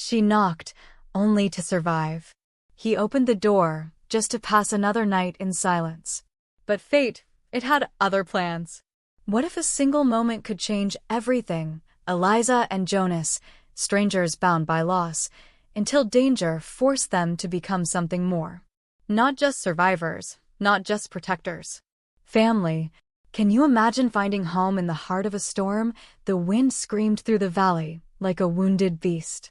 She knocked, only to survive. He opened the door, just to pass another night in silence. But fate, it had other plans. What if a single moment could change everything? Eliza and Jonas, strangers bound by loss, until danger forced them to become something more. Not just survivors, not just protectors. Family. Can you imagine finding home in the heart of a storm? The wind screamed through the valley, like a wounded beast.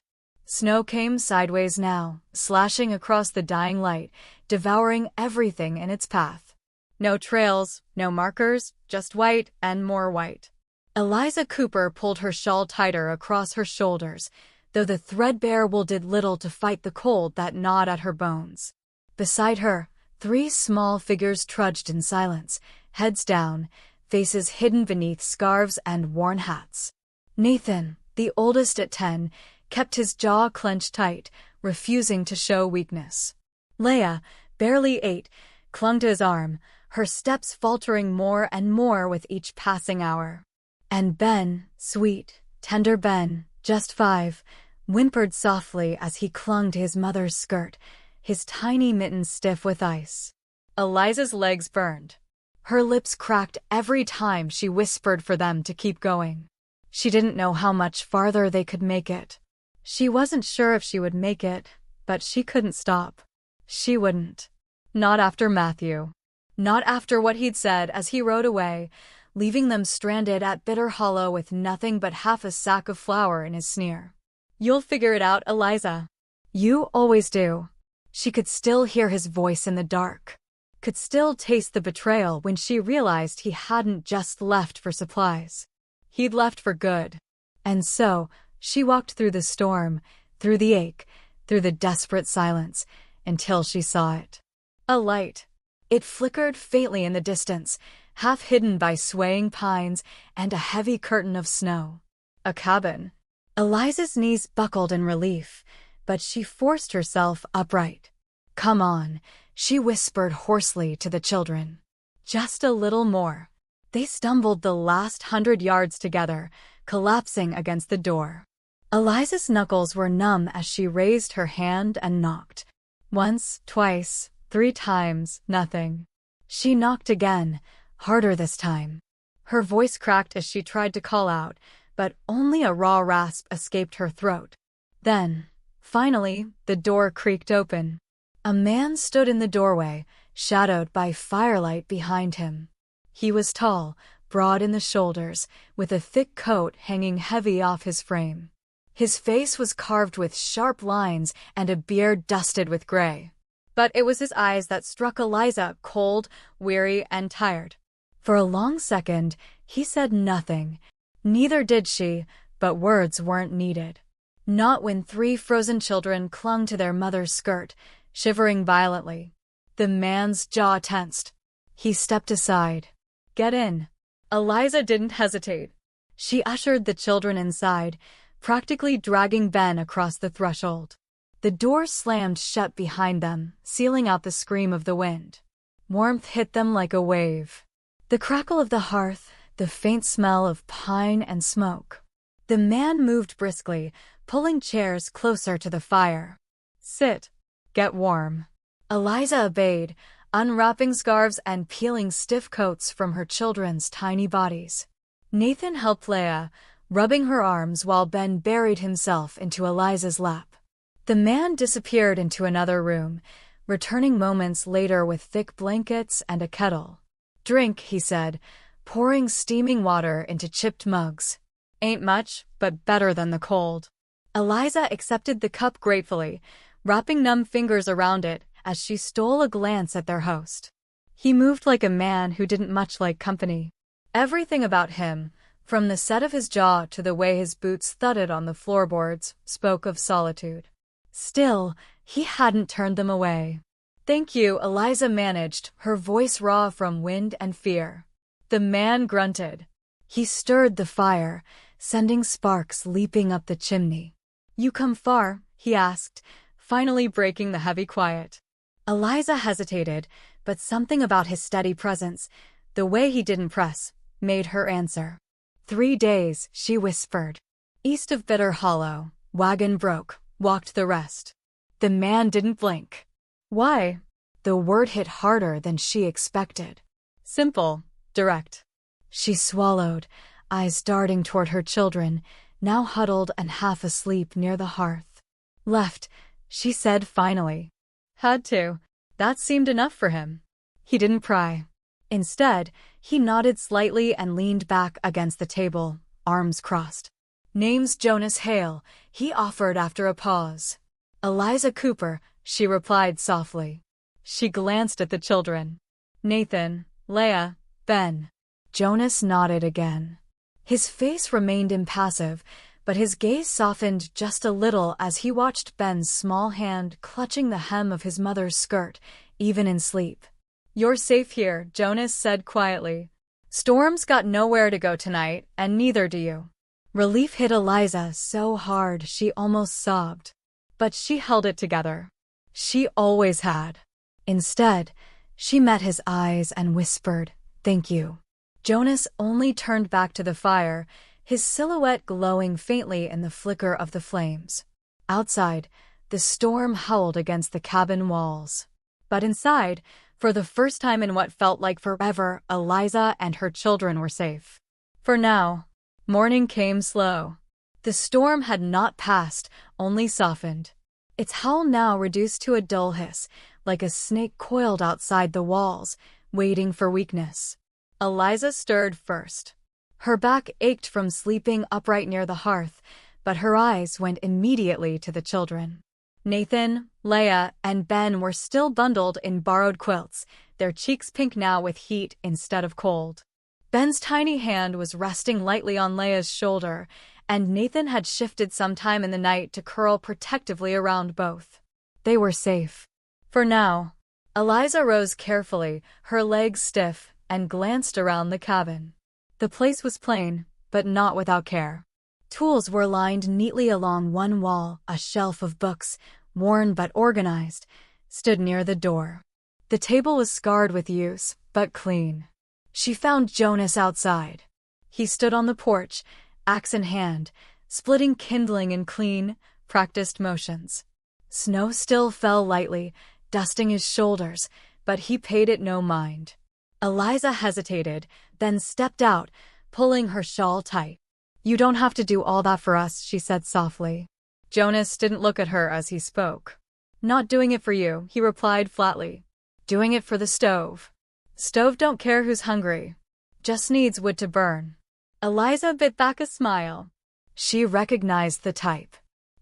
Snow came sideways now, slashing across the dying light, devouring everything in its path. No trails, no markers, just white and more white. Eliza Cooper pulled her shawl tighter across her shoulders, though the threadbare wool did little to fight the cold that gnawed at her bones. Beside her, 3 small figures trudged in silence, heads down, faces hidden beneath scarves and worn hats. Nathan, the oldest at 10, kept his jaw clenched tight, refusing to show weakness. Leah, barely 8, clung to his arm, her steps faltering more and more with each passing hour. And Ben, sweet, tender Ben, just 5, whimpered softly as he clung to his mother's skirt, his tiny mittens stiff with ice. Eliza's legs burned. Her lips cracked every time she whispered for them to keep going. She didn't know how much farther they could make it. She wasn't sure if she would make it, but she couldn't stop. She wouldn't. Not after Matthew. Not after what he'd said as he rode away, leaving them stranded at Bitter Hollow with nothing but half a sack of flour in his sneer. "You'll figure it out, Eliza. You always do." She could still hear his voice in the dark. Could still taste the betrayal when she realized he hadn't just left for supplies. He'd left for good. And so, she walked through the storm, through the ache, through the desperate silence, until she saw it. A light. It flickered faintly in the distance, half hidden by swaying pines and a heavy curtain of snow. A cabin. Eliza's knees buckled in relief, but she forced herself upright. "Come on," she whispered hoarsely to the children. Just a little more. They stumbled the last 100 yards together, collapsing against the door. Eliza's knuckles were numb as she raised her hand and knocked. Once, twice, 3 times, nothing. She knocked again, harder this time. Her voice cracked as she tried to call out, but only a raw rasp escaped her throat. Then, finally, the door creaked open. A man stood in the doorway, shadowed by firelight behind him. He was tall, broad in the shoulders, with a thick coat hanging heavy off his frame. His face was carved with sharp lines and a beard dusted with gray. But it was his eyes that struck Eliza, cold, weary, and tired. For a long second, he said nothing. Neither did she, but words weren't needed. Not when 3 frozen children clung to their mother's skirt, shivering violently. The man's jaw tensed. He stepped aside. "Get in." Eliza didn't hesitate. She ushered the children inside, practically dragging Ben across the threshold. The door slammed shut behind them, sealing out the scream of the wind. Warmth hit them like a wave. The crackle of the hearth, the faint smell of pine and smoke. The man moved briskly, pulling chairs closer to the fire. "Sit. Get warm." Eliza obeyed, unwrapping scarves and peeling stiff coats from her children's tiny bodies. Nathan helped Leah, rubbing her arms while Ben buried himself into Eliza's lap. The man disappeared into another room, returning moments later with thick blankets and a kettle. "Drink," he said, pouring steaming water into chipped mugs. "Ain't much, but better than the cold." Eliza accepted the cup gratefully, wrapping numb fingers around it as she stole a glance at their host. He moved like a man who didn't much like company. Everything about him, from the set of his jaw to the way his boots thudded on the floorboards, spoke of solitude. Still, he hadn't turned them away. "Thank you," Eliza managed, her voice raw from wind and fear. The man grunted. He stirred the fire, sending sparks leaping up the chimney. "You come far?" he asked, finally breaking the heavy quiet. Eliza hesitated, but something about his steady presence, the way he didn't press, made her answer. 3 days, she whispered. "East of Bitter Hollow, wagon broke, walked the rest. The man didn't blink. Why? The word hit harder than she expected. Simple, direct. She swallowed, eyes darting toward her children, now huddled and half asleep near the hearth. Left, she said finally. Had to. That seemed enough for him. He didn't pry. Instead, he nodded slightly and leaned back against the table, arms crossed. Name's Jonas Hale, he offered after a pause. Eliza Cooper, she replied softly. She glanced at the children. Nathan, Leah, Ben. Jonas nodded again. His face remained impassive, but his gaze softened just a little as he watched Ben's small hand clutching the hem of his mother's skirt, even in sleep. You're safe here, Jonas said quietly. Storm's got nowhere to go tonight, and neither do you. Relief hit Eliza so hard she almost sobbed. But she held it together. She always had. Instead, she met his eyes and whispered, "Thank you." Jonas only turned back to the fire, his silhouette glowing faintly in the flicker of the flames. Outside, the storm howled against the cabin walls. But inside, for the first time in what felt like forever, Eliza and her children were safe. For now, morning came slow. The storm had not passed, only softened. Its howl now reduced to a dull hiss, like a snake coiled outside the walls, waiting for weakness. Eliza stirred first. Her back ached from sleeping upright near the hearth, but her eyes went immediately to the children. Nathan, Leah, and Ben were still bundled in borrowed quilts, their cheeks pink now with heat instead of cold. Ben's tiny hand was resting lightly on Leah's shoulder, and Nathan had shifted sometime in the night to curl protectively around both. They were safe. For now. Eliza rose carefully, her legs stiff, and glanced around the cabin. The place was plain, but not without care. Tools were lined neatly along one wall, a shelf of books, worn but organized, stood near the door. The table was scarred with use, but clean. She found Jonas outside. He stood on the porch, axe in hand, splitting kindling in clean, practiced motions. Snow still fell lightly, dusting his shoulders, but he paid it no mind. Eliza hesitated, then stepped out, pulling her shawl tight. You don't have to do all that for us, she said softly. Jonas didn't look at her as he spoke. Not doing it for you, he replied flatly. Doing it for the stove. Stove don't care who's hungry. Just needs wood to burn. Eliza bit back a smile. She recognized the type.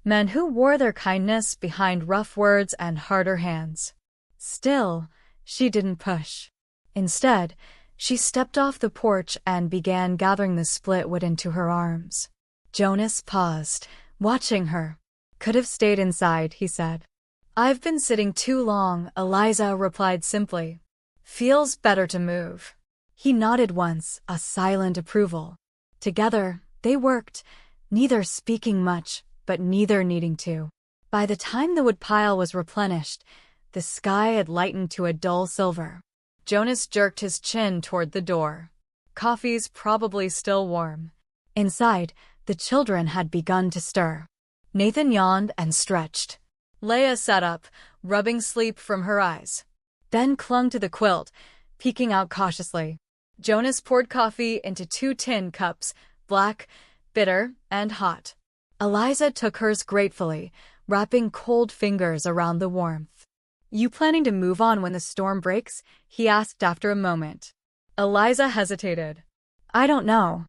Men who wore their kindness behind rough words and harder hands. Still, she didn't push. Instead, she stepped off the porch and began gathering the split wood into her arms. Jonas paused, watching her. Could have stayed inside, he said. I've been sitting too long, Eliza replied simply. Feels better to move. He nodded once, a silent approval. Together, they worked, neither speaking much, but neither needing to. By the time the wood pile was replenished, the sky had lightened to a dull silver. Jonas jerked his chin toward the door. Coffee's probably still warm. Inside, the children had begun to stir. Nathan yawned and stretched. Leah sat up, rubbing sleep from her eyes. Ben clung to the quilt, peeking out cautiously. Jonas poured coffee into 2 tin cups, black, bitter, and hot. Eliza took hers gratefully, wrapping cold fingers around the warmth. You planning to move on when the storm breaks? He asked after a moment. Eliza hesitated. I don't know.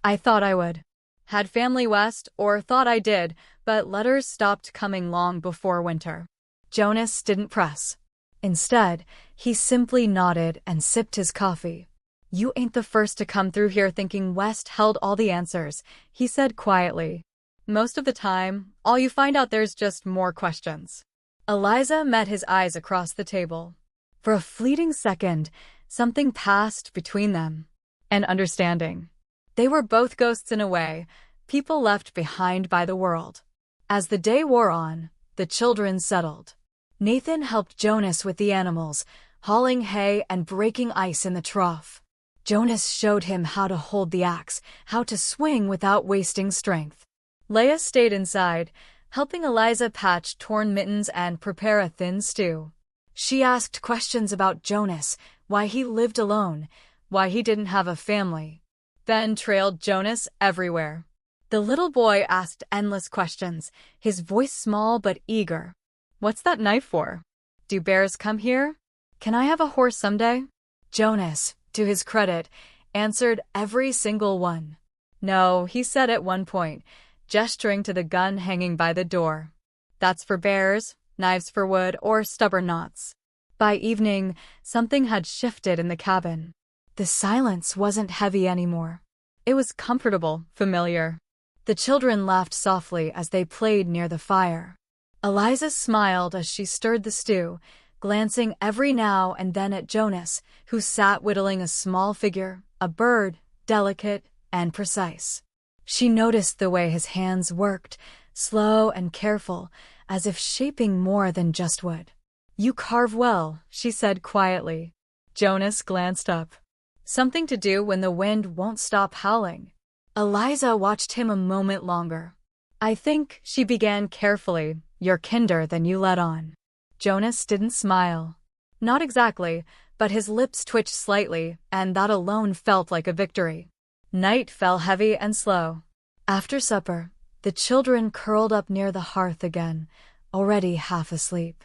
I thought I would. Had family west, or thought I did, but letters stopped coming long before winter. Jonas didn't press. Instead, he simply nodded and sipped his coffee. You ain't the first to come through here thinking West held all the answers, he said quietly. Most of the time, all you find out there's just more questions. Eliza met his eyes across the table. For a fleeting second, something passed between them. An understanding. They were both ghosts in a way, people left behind by the world. As the day wore on, the children settled. Nathan helped Jonas with the animals, hauling hay and breaking ice in the trough. Jonas showed him how to hold the axe, how to swing without wasting strength. Leah stayed inside, helping Eliza patch torn mittens and prepare a thin stew. She asked questions about Jonas, why he lived alone, why he didn't have a family, then trailed Jonas everywhere. The little boy asked endless questions, his voice small but eager. What's that knife for? Do bears come here? Can I have a horse someday? Jonas, to his credit, answered every single one. No, he said at one point, gesturing to the gun hanging by the door. That's for bears, knives for wood, or stubborn knots. By evening, something had shifted in the cabin. The silence wasn't heavy anymore. It was comfortable, familiar. The children laughed softly as they played near the fire. Eliza smiled as she stirred the stew, glancing every now and then at Jonas, who sat whittling a small figure, a bird, delicate and precise. She noticed the way his hands worked, slow and careful, as if shaping more than just wood. You carve well, she said quietly. Jonas glanced up. Something to do when the wind won't stop howling. Eliza watched him a moment longer. I think, she began carefully, you're kinder than you let on. Jonas didn't smile. Not exactly, but his lips twitched slightly, and that alone felt like a victory. Night fell heavy and slow. After supper, the children curled up near the hearth again, already half asleep.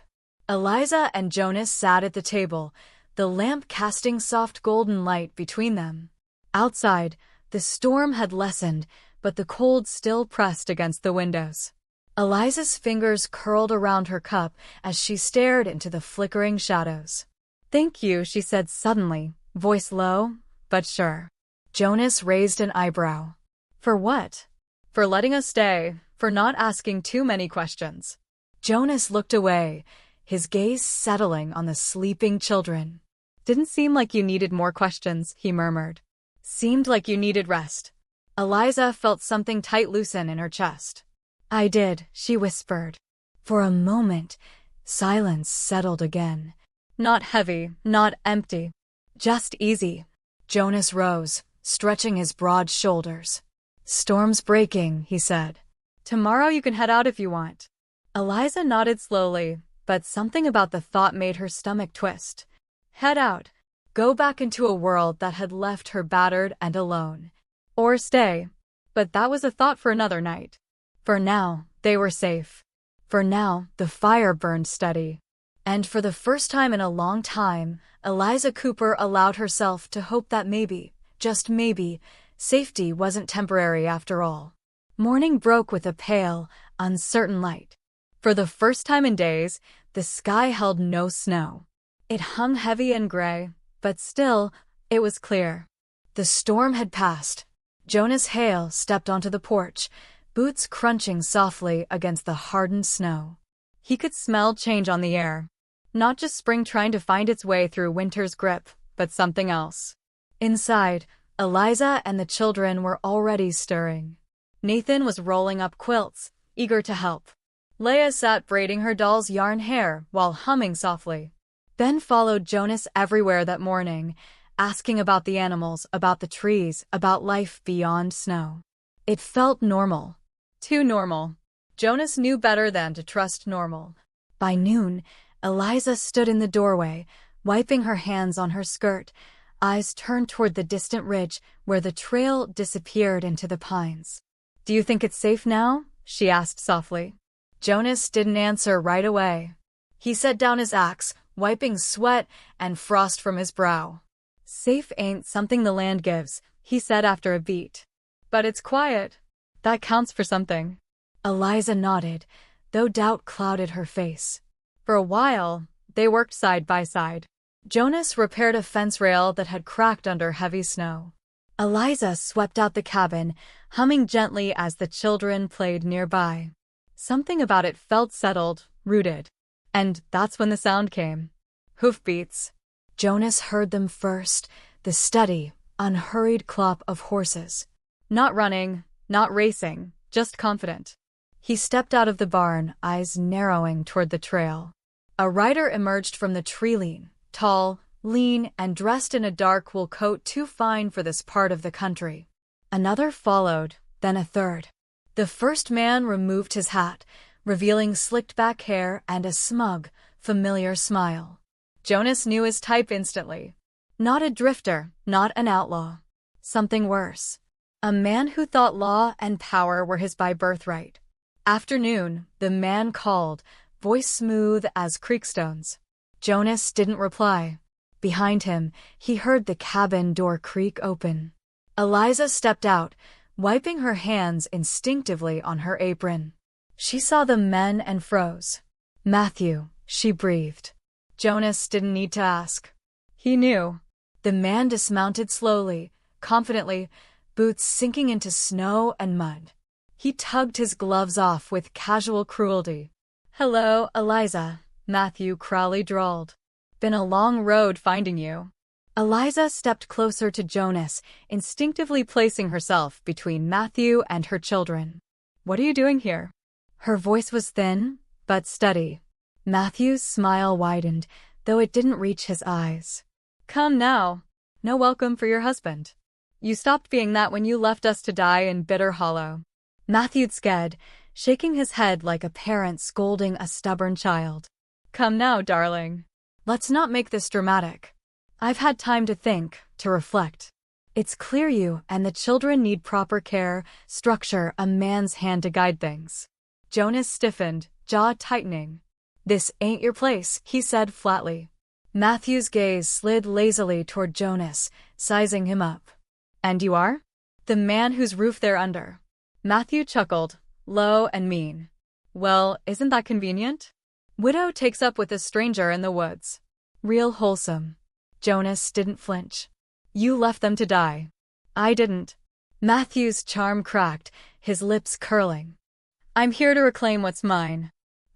Eliza and Jonas sat at the table, the lamp casting soft golden light between them. Outside, the storm had lessened, but the cold still pressed against the windows. Eliza's fingers curled around her cup as she stared into the flickering shadows. Thank you, she said suddenly, voice low, but sure. Jonas raised an eyebrow. For what? For letting us stay, for not asking too many questions. Jonas looked away, his gaze settling on the sleeping children. Didn't seem like you needed more questions, he murmured. Seemed like you needed rest. Eliza felt something tight loosen in her chest. I did, she whispered. For a moment, silence settled again. Not heavy, not empty. Just easy. Jonas rose, stretching his broad shoulders. Storm's breaking, he said. Tomorrow you can head out if you want. Eliza nodded slowly, but something about the thought made her stomach twist. Head out. Go back into a world that had left her battered and alone. Or stay. But that was a thought for another night. For now, they were safe. For now, the fire burned steady. And for the first time in a long time, Eliza Cooper allowed herself to hope that maybe, just maybe, safety wasn't temporary after all. Morning broke with a pale, uncertain light. For the first time in days, the sky held no snow. It hung heavy and gray, but still, it was clear. The storm had passed. Jonas Hale stepped onto the porch, boots crunching softly against the hardened snow. He could smell change on the air. Not just spring trying to find its way through winter's grip, but something else. Inside, Eliza and the children were already stirring. Nathan was rolling up quilts, eager to help. Leah sat braiding her doll's yarn hair while humming softly. Ben followed Jonas everywhere that morning, asking about the animals, about the trees, about life beyond snow. It felt normal. Too normal. Jonas knew better than to trust normal. By noon, Eliza stood in the doorway, wiping her hands on her skirt, eyes turned toward the distant ridge where the trail disappeared into the pines. Do you think it's safe now? She asked softly. Jonas didn't answer right away. He set down his axe, wiping sweat and frost from his brow. Safe ain't something the land gives, he said after a beat. But it's quiet. That counts for something. Eliza nodded, though doubt clouded her face. For a while, they worked side by side. Jonas repaired a fence rail that had cracked under heavy snow. Eliza swept out the cabin, humming gently as the children played nearby. Something about it felt settled, rooted. And that's when the sound came. Hoofbeats. Jonas heard them first, the steady, unhurried clop of horses. Not running, not racing, just confident. He stepped out of the barn, eyes narrowing toward the trail. A rider emerged from the tree-line, tall, lean, and dressed in a dark wool coat too fine for this part of the country. Another followed, then a third. The first man removed his hat, revealing slicked back hair and a smug, familiar smile. Jonas knew his type instantly. Not a drifter, not an outlaw. Something worse. A man who thought law and power were his by birthright. Afternoon, the man called, voice smooth as creekstones. Jonas didn't reply. Behind him, he heard the cabin door creak open. Eliza stepped out, wiping her hands instinctively on her apron. She saw the men and froze. Matthew, she breathed. Jonas didn't need to ask. He knew. The man dismounted slowly, confidently, boots sinking into snow and mud. He tugged his gloves off with casual cruelty. "Hello, Eliza," Matthew Crowley drawled. "Been a long road finding you." Eliza stepped closer to Jonas, instinctively placing herself between Matthew and her children. "What are you doing here?" Her voice was thin, but steady. Matthew's smile widened, though it didn't reach his eyes. "Come now. No welcome for your husband. You stopped being that when you left us to die in Bitter Hollow." Matthew scared, shaking his head like a parent scolding a stubborn child. "Come now, darling. Let's not make this dramatic. I've had time to think, to reflect. It's clear you and the children need proper care, structure, a man's hand to guide things." Jonas stiffened, jaw tightening. "This ain't your place," he said flatly. Matthew's gaze slid lazily toward Jonas, sizing him up. "And you are?" "The man whose roof they're under." Matthew chuckled, low and mean. "Well, isn't that convenient? Widow takes up with a stranger in the woods. Real wholesome." Jonas didn't flinch. "You left them to die." "I didn't." Matthew's charm cracked, his lips curling. "I'm here to reclaim what's mine.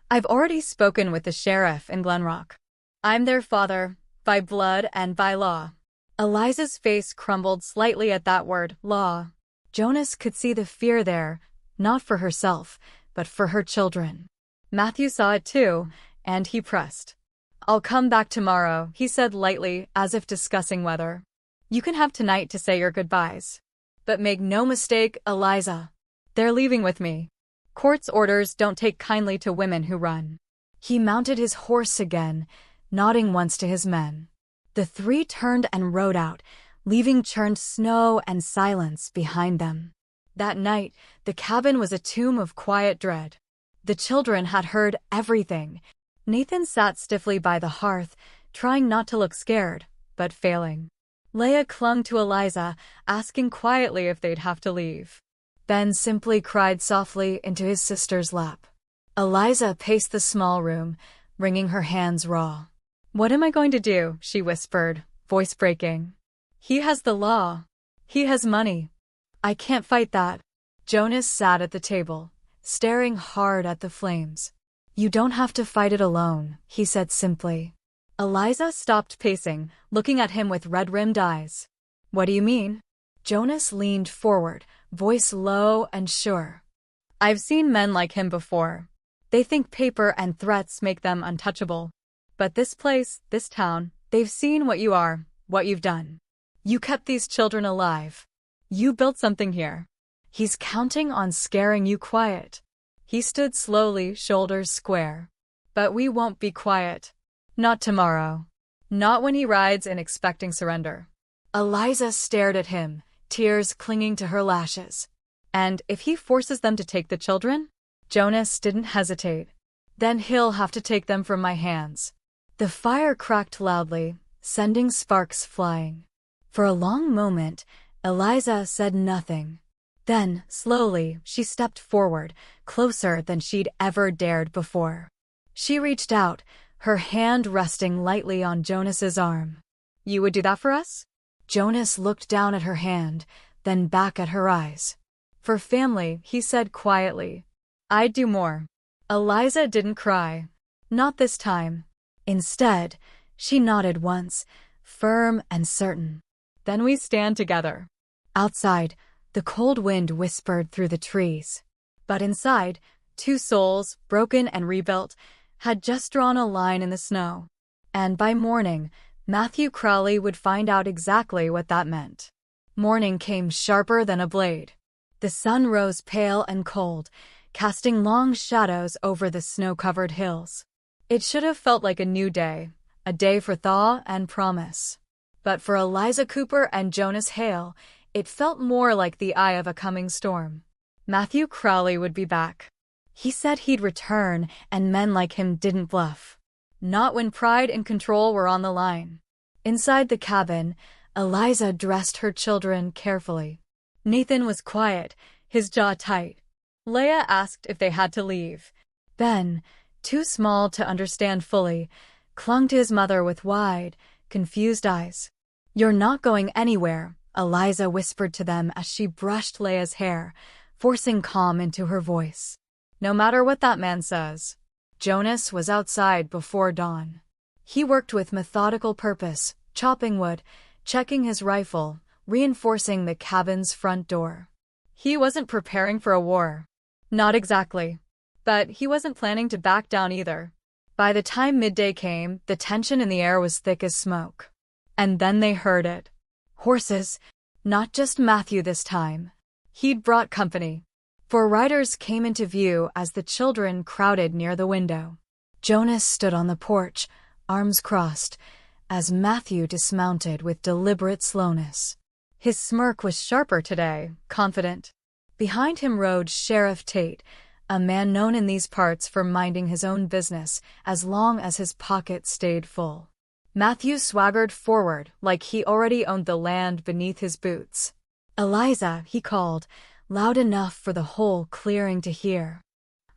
I've already spoken with the sheriff in Glenrock. I'm their father, by blood and by law." Eliza's face crumbled slightly at that word, law. Jonas could see the fear there, not for herself, but for her children. Matthew saw it too, and he pressed. "I'll come back tomorrow," he said lightly, as if discussing weather. "You can have tonight to say your goodbyes. But make no mistake, Eliza. They're leaving with me. Court's orders don't take kindly to women who run." He mounted his horse again, nodding once to his men. The three turned and rode out, leaving churned snow and silence behind them. That night, the cabin was a tomb of quiet dread. The children had heard everything. Nathan sat stiffly by the hearth, trying not to look scared, but failing. Leah clung to Eliza, asking quietly if they'd have to leave. Ben simply cried softly into his sister's lap. Eliza paced the small room, wringing her hands raw. "What am I going to do?" she whispered, voice breaking. "He has the law. He has money. I can't fight that." Jonas sat at the table, staring hard at the flames. "You don't have to fight it alone," he said simply. Eliza stopped pacing, looking at him with red-rimmed eyes. "What do you mean?" Jonas leaned forward, voice low and sure. "I've seen men like him before. They think paper and threats make them untouchable. But this place, this town, they've seen what you are, what you've done. You kept these children alive. You built something here. He's counting on scaring you quiet." He stood slowly, shoulders square. "But we won't be quiet. Not tomorrow. Not when he rides in expecting surrender." Eliza stared at him, tears clinging to her lashes. "And if he forces them to take the children?" Jonas didn't hesitate. "Then he'll have to take them from my hands." The fire cracked loudly, sending sparks flying. For a long moment, Eliza said nothing. Then, slowly, she stepped forward, closer than she'd ever dared before. She reached out, her hand resting lightly on Jonas's arm. "You would do that for us?" Jonas looked down at her hand, then back at her eyes. "For family," he said quietly. "I'd do more." Eliza didn't cry. Not this time. Instead, she nodded once, firm and certain. "Then we stand together." Outside, the cold wind whispered through the trees. But inside, two souls, broken and rebuilt, had just drawn a line in the snow. And by morning, Matthew Crowley would find out exactly what that meant. Morning came sharper than a blade. The sun rose pale and cold, casting long shadows over the snow-covered hills. It should have felt like a new day, a day for thaw and promise. But for Eliza Cooper and Jonas Hale, it felt more like the eye of a coming storm. Matthew Crowley would be back. He said he'd return, and men like him didn't bluff. Not when pride and control were on the line. Inside the cabin, Eliza dressed her children carefully. Nathan was quiet, his jaw tight. Leia asked if they had to leave. Ben, too small to understand fully, clung to his mother with wide, confused eyes. "You're not going anywhere," Eliza whispered to them as she brushed Leia's hair, forcing calm into her voice. "No matter what that man says." Jonas was outside before dawn. He worked with methodical purpose, chopping wood, checking his rifle, reinforcing the cabin's front door. He wasn't preparing for a war. Not exactly. But he wasn't planning to back down either. By the time midday came, the tension in the air was thick as smoke. And then they heard it. Horses. Not just Matthew this time. He'd brought company. 4 riders came into view as the children crowded near the window. Jonas stood on the porch, arms crossed, as Matthew dismounted with deliberate slowness. His smirk was sharper today, confident. Behind him rode Sheriff Tate, a man known in these parts for minding his own business as long as his pockets stayed full. Matthew swaggered forward like he already owned the land beneath his boots. "Eliza," he called, loud enough for the whole clearing to hear.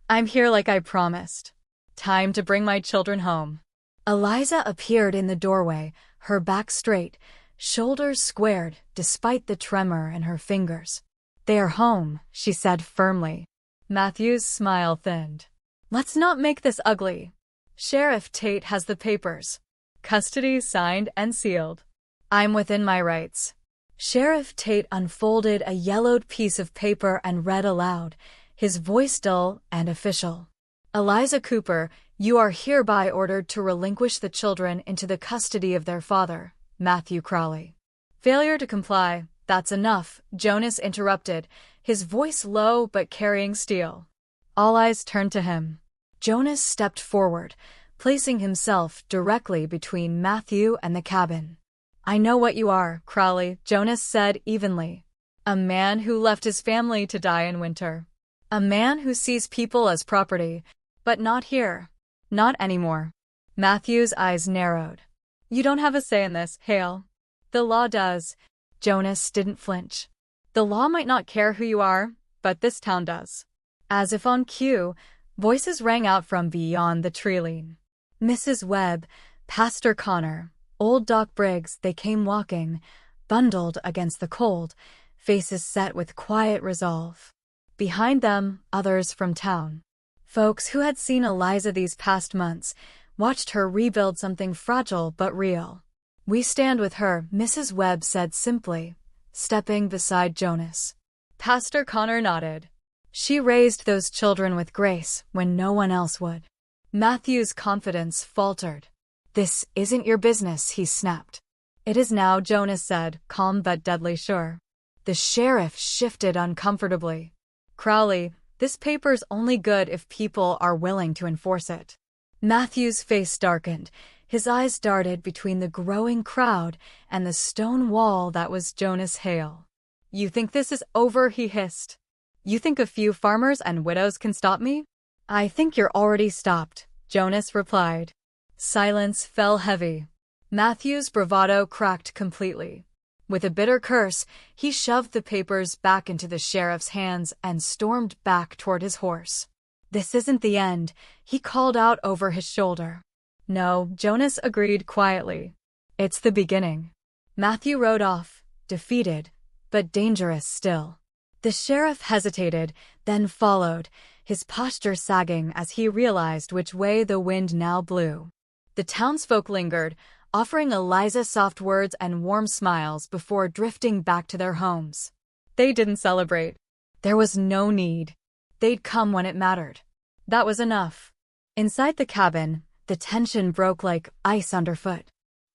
"I'm here like I promised. Time to bring my children home." Eliza appeared in the doorway, her back straight, shoulders squared despite the tremor in her fingers. "They are home," she said firmly. Matthew's smile thinned. "Let's not make this ugly. Sheriff Tate has the papers. Custody signed and sealed. I'm within my rights." Sheriff Tate unfolded a yellowed piece of paper and read aloud, his voice dull and official. "Eliza Cooper, you are hereby ordered to relinquish the children into the custody of their father, Matthew Crowley." "Failure to comply, that's enough," Jonas interrupted, his voice low but carrying steel. All eyes turned to him. Jonas stepped forward, placing himself directly between Matthew and the cabin. "I know what you are, Crowley," Jonas said evenly. "A man who left his family to die in winter. A man who sees people as property, but not here. Not anymore." Matthew's eyes narrowed. "You don't have a say in this, Hale. The law does." Jonas didn't flinch. "The law might not care who you are, but this town does." As if on cue, voices rang out from beyond the tree-line. Mrs. Webb, Pastor Connor, old Doc Briggs, they came walking, bundled against the cold, faces set with quiet resolve. Behind them, others from town. Folks who had seen Eliza these past months, watched her rebuild something fragile but real. "We stand with her," Mrs. Webb said simply, stepping beside Jonas. Pastor Connor nodded. "She raised those children with grace when no one else would." Matthew's confidence faltered. "This isn't your business," he snapped. "It is now," Jonas said, calm but deadly sure. The sheriff shifted uncomfortably. "Crowley, this paper's only good if people are willing to enforce it." Matthew's face darkened. His eyes darted between the growing crowd and the stone wall that was Jonas Hale. "You think this is over?" he hissed. "You think a few farmers and widows can stop me?" "I think you're already stopped," Jonas replied. Silence fell heavy. Matthew's bravado cracked completely. With a bitter curse, he shoved the papers back into the sheriff's hands and stormed back toward his horse. "This isn't the end," he called out over his shoulder. "No," Jonas agreed quietly. "It's the beginning." Matthew rode off, defeated, but dangerous still. The sheriff hesitated, then followed, his posture sagging as he realized which way the wind now blew. The townsfolk lingered, offering Eliza soft words and warm smiles before drifting back to their homes. They didn't celebrate. There was no need. They'd come when it mattered. That was enough. Inside the cabin, the tension broke like ice underfoot.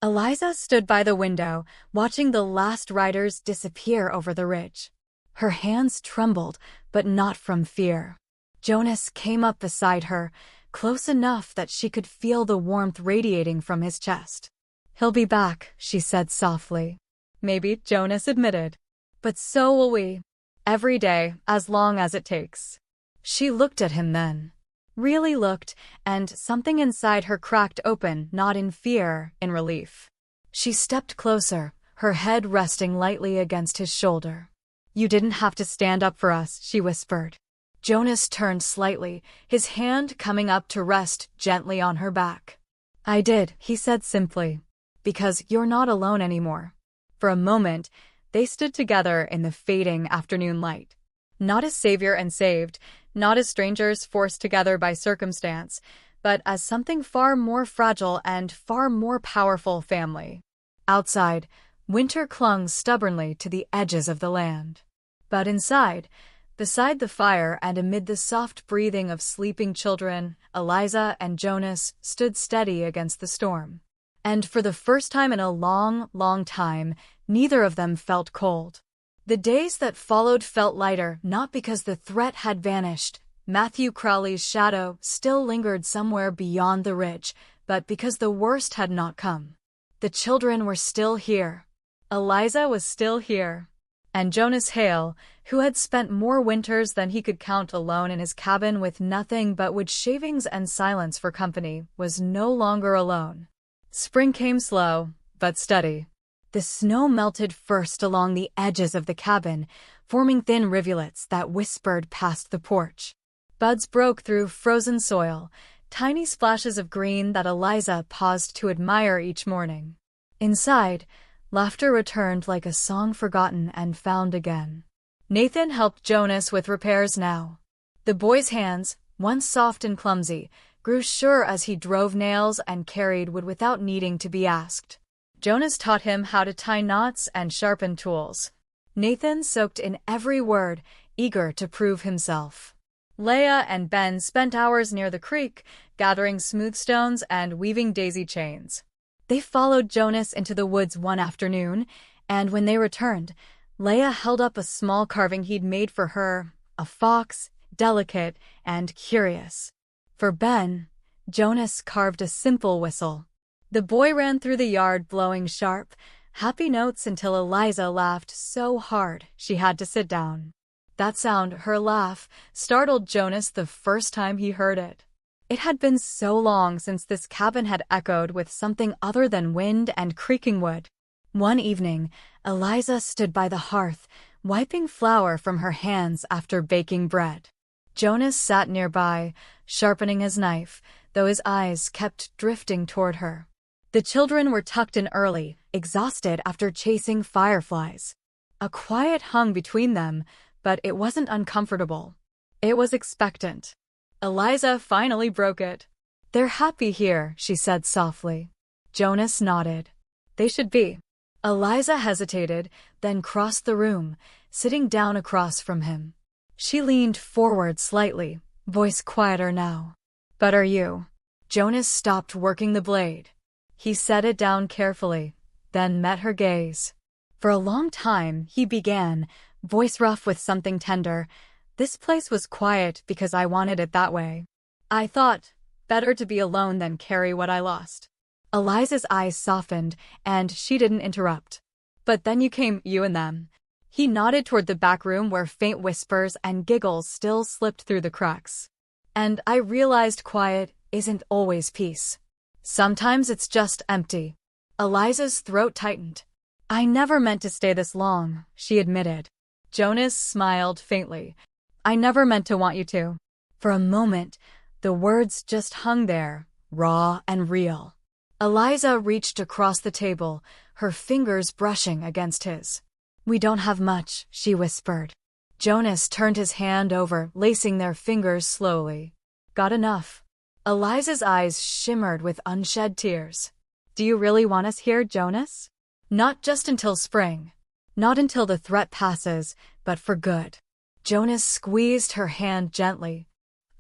Eliza stood by the window, watching the last riders disappear over the ridge. Her hands trembled, but not from fear. Jonas came up beside her, close enough that she could feel the warmth radiating from his chest. "He'll be back," she said softly. "Maybe," Jonas admitted. "But so will we. Every day, as long as it takes." She looked at him then. Really looked, and something inside her cracked open, not in fear, in relief. She stepped closer, her head resting lightly against his shoulder. "You didn't have to stand up for us," she whispered. Jonas turned slightly, his hand coming up to rest gently on her back. "I did," he said simply. "Because you're not alone anymore." For a moment, they stood together in the fading afternoon light. Not as savior and saved, not as strangers forced together by circumstance, but as something far more fragile and far more powerful family. Outside, winter clung stubbornly to the edges of the land. But inside, beside the fire and amid the soft breathing of sleeping children, Eliza and Jonas stood steady against the storm. And for the first time in a long, long time, neither of them felt cold. The days that followed felt lighter, not because the threat had vanished. Matthew Crowley's shadow still lingered somewhere beyond the ridge, but because the worst had not come. The children were still here. Eliza was still here. And Jonas Hale, who had spent more winters than he could count alone in his cabin with nothing but wood shavings and silence for company, was no longer alone. Spring came slow, but steady. The snow melted first along the edges of the cabin, forming thin rivulets that whispered past the porch. Buds broke through frozen soil, tiny splashes of green that Eliza paused to admire each morning. Inside, laughter returned like a song forgotten and found again. Nathan helped Jonas with repairs now. The boy's hands, once soft and clumsy, grew sure as he drove nails and carried wood without needing to be asked. Jonas taught him how to tie knots and sharpen tools. Nathan soaked in every word, eager to prove himself. Leah and Ben spent hours near the creek, gathering smooth stones and weaving daisy chains. They followed Jonas into the woods one afternoon, and when they returned, Leah held up a small carving he'd made for her, a fox, delicate and curious. For Ben, Jonas carved a simple whistle. The boy ran through the yard blowing sharp, happy notes until Eliza laughed so hard she had to sit down. That sound, her laugh, startled Jonas the first time he heard it. It had been so long since this cabin had echoed with something other than wind and creaking wood. One evening, Eliza stood by the hearth, wiping flour from her hands after baking bread. Jonas sat nearby, sharpening his knife, though his eyes kept drifting toward her. The children were tucked in early, exhausted after chasing fireflies. A quiet hung between them, but it wasn't uncomfortable. It was expectant. Eliza finally broke it. "They're happy here," she said softly. Jonas nodded. "They should be." Eliza hesitated, then crossed the room, sitting down across from him. She leaned forward slightly, voice quieter now. "But are you?" Jonas stopped working the blade. He set it down carefully, then met her gaze. For a long time, he began, voice rough with something tender. "This place was quiet because I wanted it that way. I thought, better to be alone than carry what I lost." Eliza's eyes softened, and she didn't interrupt. "But then you came, you and them." He nodded toward the back room where faint whispers and giggles still slipped through the cracks. "And I realized quiet isn't always peace. Sometimes it's just empty." Eliza's throat tightened. "I never meant to stay this long," she admitted. Jonas smiled faintly. "I never meant to want you to." For a moment, the words just hung there, raw and real. Eliza reached across the table, her fingers brushing against his. "We don't have much," she whispered. Jonas turned his hand over, lacing their fingers slowly. "Got enough." Eliza's eyes shimmered with unshed tears. "Do you really want us here, Jonas?" "Not just until spring. Not until the threat passes, but for good." Jonas squeezed her hand gently.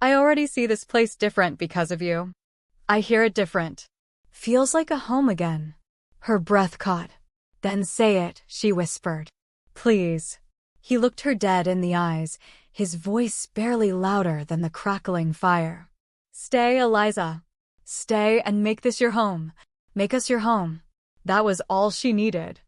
"I already see this place different because of you. I hear it different. Feels like a home again." Her breath caught. "Then say it," she whispered. "Please." He looked her dead in the eyes, his voice barely louder than the crackling fire. "Stay, Eliza. Stay and make this your home. Make us your home." That was all she needed.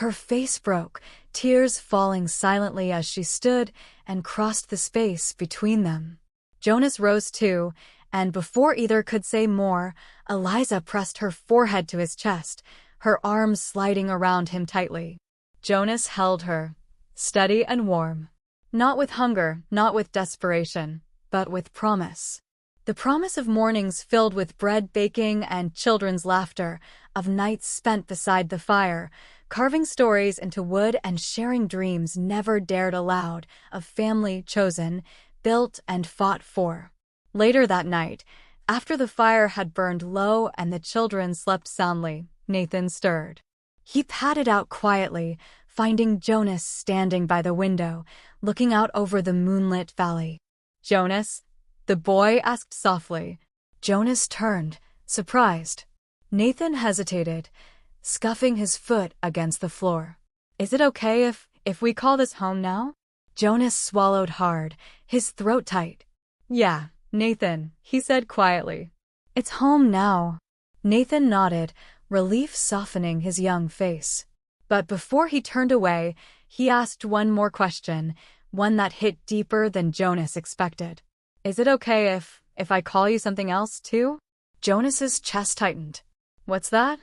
Her face broke, tears falling silently as she stood and crossed the space between them. Jonas rose too, and before either could say more, Eliza pressed her forehead to his chest, her arms sliding around him tightly. Jonas held her, steady and warm. Not with hunger, not with desperation, but with promise. The promise of mornings filled with bread baking and children's laughter, of nights spent beside the fire, carving stories into wood and sharing dreams never dared aloud, of family chosen, built and fought for. Later that night, after the fire had burned low and the children slept soundly, Nathan stirred. He padded out quietly, finding Jonas standing by the window, looking out over the moonlit valley. "Jonas?" the boy asked softly. Jonas turned, surprised. Nathan hesitated, scuffing his foot against the floor. "Is it okay if we call this home now?" Jonas swallowed hard, his throat tight. "Yeah, Nathan," he said quietly. "It's home now." Nathan nodded, relief softening his young face. But before he turned away, he asked one more question, one that hit deeper than Jonas expected. "Is it okay if I call you something else, too?" Jonas's chest tightened. "What's that?"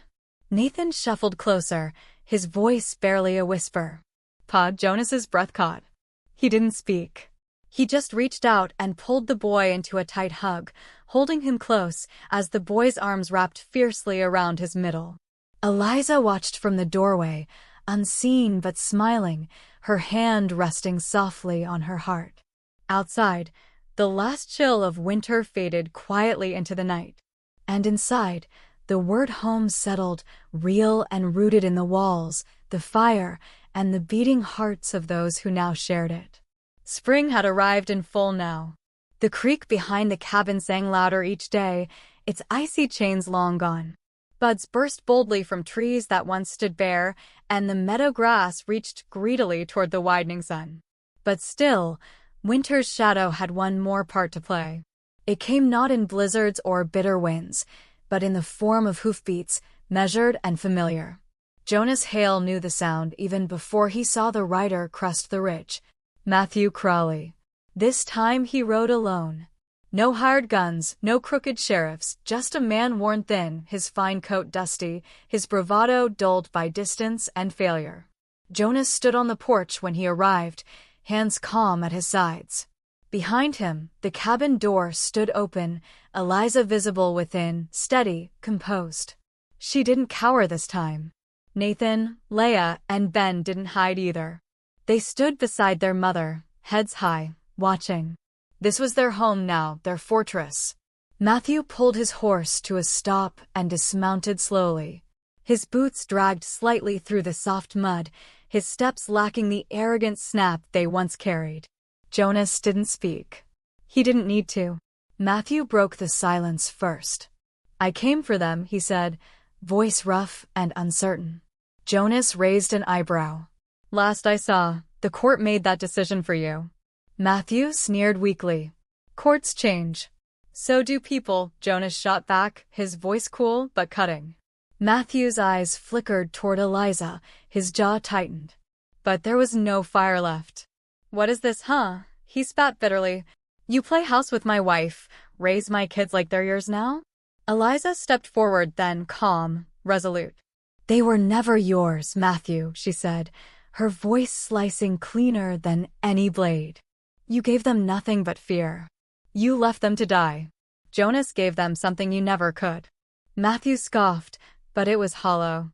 Nathan shuffled closer, his voice barely a whisper. Jonas's breath caught. He didn't speak. He just reached out and pulled the boy into a tight hug, holding him close as the boy's arms wrapped fiercely around his middle. Eliza watched from the doorway, unseen but smiling, her hand resting softly on her heart. Outside, the last chill of winter faded quietly into the night. And inside, the word home settled, real and rooted in the walls, the fire, and the beating hearts of those who now shared it. Spring had arrived in full now. The creek behind the cabin sang louder each day, its icy chains long gone. Buds burst boldly from trees that once stood bare, and the meadow grass reached greedily toward the widening sun. But still, winter's shadow had one more part to play. It came not in blizzards or bitter winds, but in the form of hoofbeats, measured and familiar. Jonas Hale knew the sound even before he saw the rider crest the ridge. Matthew Crawley. This time he rode alone. No hired guns, no crooked sheriffs, just a man worn thin, his fine coat dusty, his bravado dulled by distance and failure. Jonas stood on the porch when he arrived, hands calm at his sides. Behind him, the cabin door stood open, Eliza visible within, steady, composed. She didn't cower this time. Nathan, Leah, and Ben didn't hide either. They stood beside their mother, heads high, watching. This was their home now, their fortress. Matthew pulled his horse to a stop and dismounted slowly. His boots dragged slightly through the soft mud, his steps lacking the arrogant snap they once carried. Jonas didn't speak. He didn't need to. Matthew broke the silence first. "I came for them," he said, voice rough and uncertain. Jonas raised an eyebrow. "Last I saw, the court made that decision for you." Matthew sneered weakly. "Courts change." "So do people," Jonas shot back, his voice cool but cutting. Matthew's eyes flickered toward Eliza, his jaw tightened. But there was no fire left. "What is this, huh?" he spat bitterly. "You play house with my wife, raise my kids like they're yours now?" Eliza stepped forward then, calm, resolute. "They were never yours, Matthew," she said, her voice slicing cleaner than any blade. "You gave them nothing but fear. You left them to die. Jonas gave them something you never could." Matthew scoffed, but it was hollow.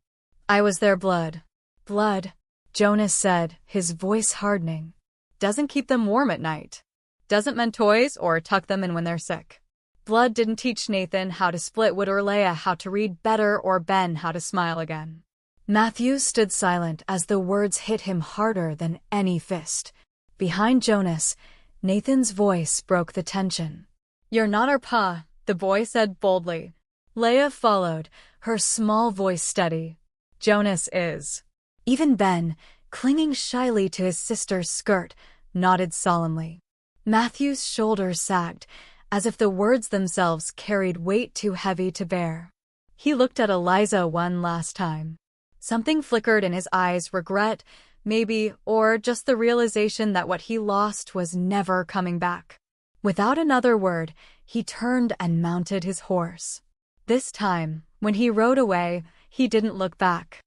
"I was their blood." "Blood," Jonas said, his voice hardening. "Doesn't keep them warm at night. Doesn't mend toys or tuck them in when they're sick. Blood didn't teach Nathan how to split wood or Leah how to read better or Ben how to smile again." Matthew stood silent as the words hit him harder than any fist. Behind Jonas, Nathan's voice broke the tension. "You're not our pa," the boy said boldly. Leah followed, her small voice steady. "Jonas is." Even Ben, clinging shyly to his sister's skirt, nodded solemnly. Matthew's shoulders sagged, as if the words themselves carried weight too heavy to bear. He looked at Eliza one last time. Something flickered in his eyes, regret, maybe, or just the realization that what he lost was never coming back. Without another word, he turned and mounted his horse. This time, when he rode away, he didn't look back.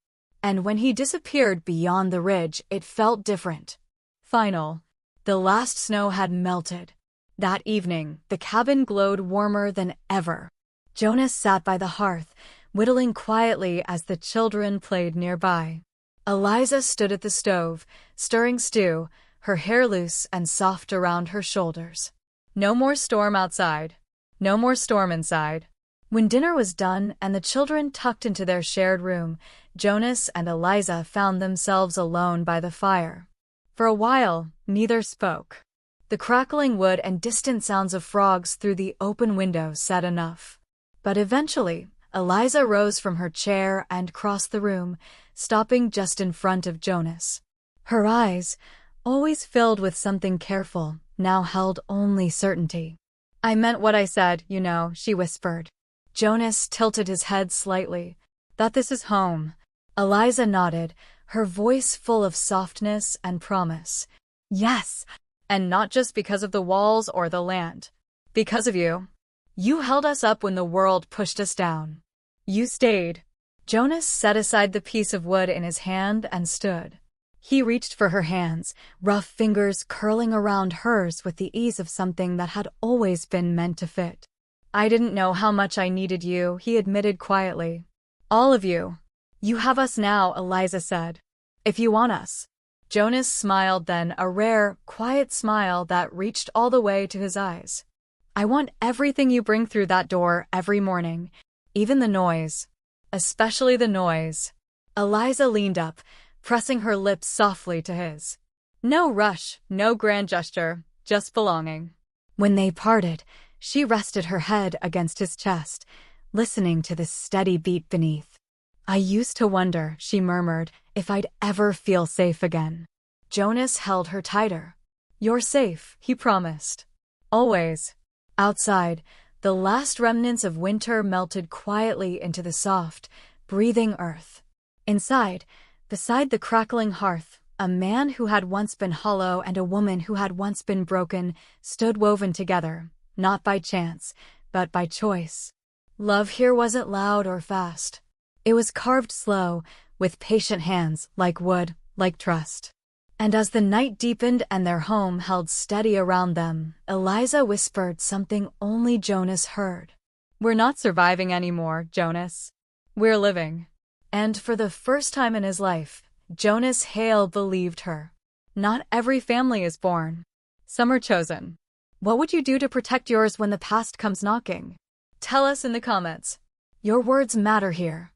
And when he disappeared beyond the ridge, it felt different. Final. The last snow had melted. That evening, the cabin glowed warmer than ever. Jonas sat by the hearth, whittling quietly as the children played nearby. Eliza stood at the stove, stirring stew, her hair loose and soft around her shoulders. No more storm outside. No more storm inside. When dinner was done and the children tucked into their shared room, Jonas and Eliza found themselves alone by the fire. For a while, neither spoke. The crackling wood and distant sounds of frogs through the open window said enough. But eventually, Eliza rose from her chair and crossed the room, stopping just in front of Jonas. Her eyes, always filled with something careful, now held only certainty. "I meant what I said, you know," she whispered. Jonas tilted his head slightly. "That this is home." Eliza nodded, her voice full of softness and promise. "Yes, and not just because of the walls or the land. Because of you. You held us up when the world pushed us down. You stayed." Jonas set aside the piece of wood in his hand and stood. He reached for her hands, rough fingers curling around hers with the ease of something that had always been meant to fit. "I didn't know how much I needed you," he admitted quietly. "All of you. You have us now," Eliza said. "If you want us." Jonas smiled then, a rare, quiet smile that reached all the way to his eyes. "I want everything you bring through that door every morning, even the noise. Especially the noise." Eliza leaned up, pressing her lips softly to his. No rush, no grand gesture, just belonging. When they parted, she rested her head against his chest, listening to the steady beat beneath. "I used to wonder," she murmured, "if I'd ever feel safe again." Jonas held her tighter. "You're safe," he promised. "Always." Outside, the last remnants of winter melted quietly into the soft, breathing earth. Inside, beside the crackling hearth, a man who had once been hollow and a woman who had once been broken stood woven together, not by chance, but by choice. Love here wasn't loud or fast. It was carved slow, with patient hands, like wood, like trust. And as the night deepened and their home held steady around them, Eliza whispered something only Jonas heard. "We're not surviving anymore, Jonas. We're living." And for the first time in his life, Jonas Hale believed her. Not every family is born. Some are chosen. What would you do to protect yours when the past comes knocking? Tell us in the comments. Your words matter here.